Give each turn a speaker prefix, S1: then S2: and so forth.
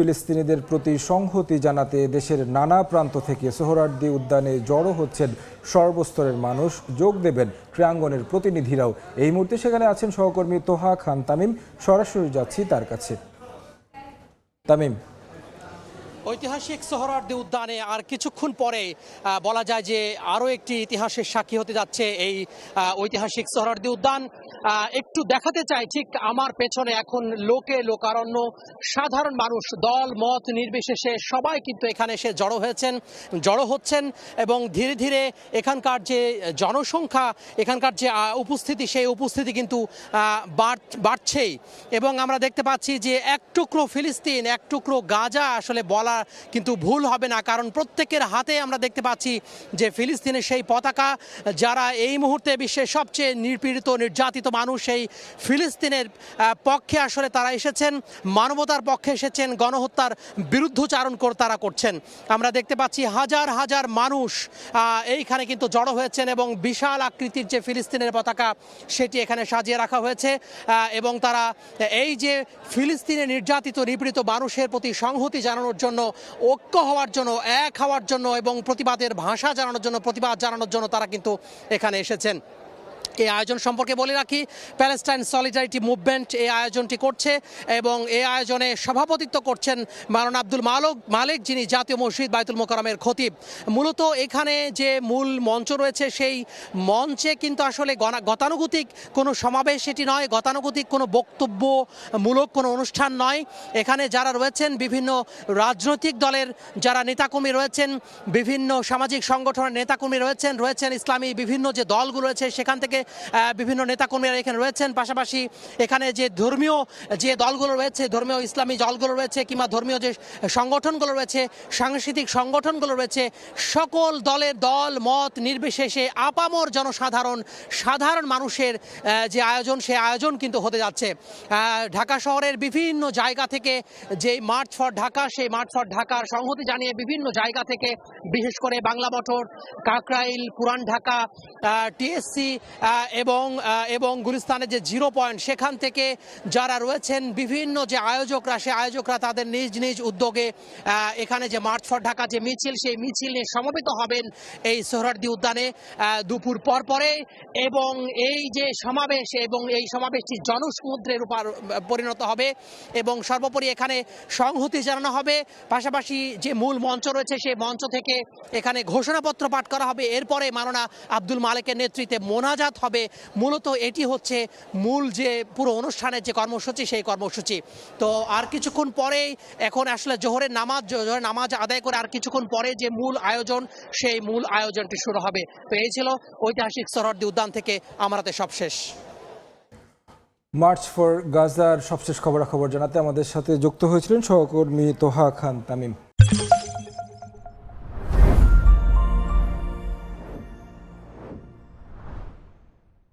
S1: ফিলিস্তিনিদের প্রতি সংহতি জানাতে দেশের নানা প্রান্ত থেকে সোহরাওয়ার্দী উদ্যানে জড়ো হচ্ছেন সর্বস্তরের মানুষ। যোগ দেবেন ক্রীড়াঙ্গনের প্রতিনিধিরাও। এই মুহূর্তে সেখানে আছেন সহকর্মী তোহা খান তামিম। সরাসরি যাচ্ছি তার কাছে। তামিম,
S2: ঐতিহাসিক সোহরাওয়ার্দী উদ্যানে আর কিছুক্ষণ পরে বলা যায় যে আরও একটি ইতিহাসের সাক্ষী হতে যাচ্ছে এই ঐতিহাসিক সোহরাওয়ার্দী উদ্যান। একটু দেখাতে চাই, ঠিক আমার পেছনে এখন লোকারণ্য, সাধারণ মানুষ দল মত নির্বিশেষে সবাই কিন্তু এখানে এসে জড়ো হচ্ছেন এবং ধীরে ধীরে এখানকার যে জনসংখ্যা, এখানকার যে উপস্থিতি, সেই উপস্থিতি কিন্তু বাড়ছেই। এবং আমরা দেখতে পাচ্ছি যে এক টুকরো ফিলিস্তিন, এক টুকরো গাজা আসলে বলা কিন্তু ভুল হবে না, কারণ প্রত্যেকের হাতে আমরা দেখতে পাচ্ছি যে ফিলিস্তিনের সেই পতাকা। যারা এই মুহূর্তে বিশ্বের সবচেয়ে নিপীড়িত নির্যাতিত মানুষ, সেই ফিলিস্তিনের পক্ষে আসলে তারা এসেছেন, মানবতার পক্ষে এসেছেন, গণহত্যার বিরুদ্ধচারণ তারা করছেন। আমরা দেখতে পাচ্ছি হাজার হাজার মানুষ এইখানে কিন্তু জড়ো হয়েছেন এবং বিশাল আকৃতির যে ফিলিস্তিনের পতাকা সেটি এখানে সাজিয়ে রাখা হয়েছে এবং তারা এই যে ফিলিস্তিনে নির্যাতিত নিপীড়িত মানুষের প্রতি সংহতি জানানোর জন্য, ঐক্য হওয়ার জন্য, এক হওয়ার জন্য এবং প্রতিবাদের ভাষা জানানোর জন্য, প্রতিবাদ জানানোর জন্য তারা কিন্তু এখানে এসেছেন। এই আয়োজন সম্পর্কে বলে রাখি, প্যালেস্টাইন সলিডারিটি মুভমেন্ট এই আয়োজনটি করছে এবং এই আয়োজনে সভাপতিত্ব করছেন মাওলানা আব্দুল মালেক, যিনি জাতীয় মসজিদ বাইতুল মোকাররমের খতিব। মূলত এখানে যে মূল মঞ্চ রয়েছে, সেই মঞ্চে কিন্তু আসলে গতানুগতিক কোনো সমাবেশ এটি নয়, গতানুগতিক কোনো বক্তব্যমূলক কোনো অনুষ্ঠান নয়। এখানে যারা রয়েছেন, বিভিন্ন রাজনৈতিক দলের যারা নেতাকর্মী রয়েছেন, বিভিন্ন সামাজিক সংগঠনের নেতাকর্মী রয়েছেন ইসলামী বিভিন্ন যে দলগুলো রয়েছে সেখান থেকে বিভিন্ন নেতাকর্মীরা এখানে রয়েছেন। পাশাপাশি এখানে যে ধর্মীয় যে দলগুলো রয়েছে, ধর্মীয় ইসলামী দলগুলো রয়েছে কিংবা ধর্মীয় যে সংগঠনগুলো রয়েছে, সাংস্কৃতিক সংগঠনগুলো রয়েছে, সকল দলের দল মত নির্বিশেষে আপামর সাধারণ মানুষের যে আয়োজন, সেই আয়োজন কিন্তু হতে যাচ্ছে। ঢাকা শহরের বিভিন্ন জায়গা থেকে যে মার্চ ফর ঢাকা, সেই মার্চ ফর ঢাকার সংহতি জানিয়ে বিভিন্ন জায়গা থেকে, বিশেষ করে বাংলা মোটর, কাকরাইল, পুরান ঢাকা, টিএসসি এবং গুলিস্তানের যে 0 পয়েন্ট, সেখান থেকে যারা রয়েছেন বিভিন্ন যে আয়োজকরা, সেই আয়োজকরা তাদের নিজ নিজ উদ্যোগে এখানে যে মার্চ ফর ঢাকা যে মিছিল, সেই মিছিল নিয়ে সমবেত হবেন এই সোহরাওয়ার্দী উদ্যানে দুপুর পরে। এবং এই যে সমাবেশ, এবং এই সমাবেশটি জনসমুদ্রের উপর পরিণত হবে এবং সর্বোপরি এখানে সংহতি জানানো হবে। পাশাপাশি যে মূল মঞ্চ রয়েছে, সেই মঞ্চ থেকে এখানে ঘোষণাপত্র পাঠ করা হবে। এরপরে মাওলানা আব্দুল মালেকের নেতৃত্বে মোনাজাত হবে। মূলত এটি হচ্ছে মূল যে পুরো অনুষ্ঠানের যে কর্মসূচি, সেই কর্মসূচি। তো আর কিছুক্ষণ পরেই, এখন আসলে জোহরের নামাজ আদায় করে আর কিছুক্ষণ পরে যে মূল আয়োজন, সেই মূল আয়োজনটি শুরু হবে। তো এই ছিল ঐতিহাসিক সোহরাওয়ার্দী উদ্যান থেকে আমার হাতে সবশেষ।
S1: মার্চ ফর গাজার সবশেষ খবরাখবর জানাতে আমাদের সাথে যুক্ত হয়েছিলেন সহকর্মী তোহা খান তামিম।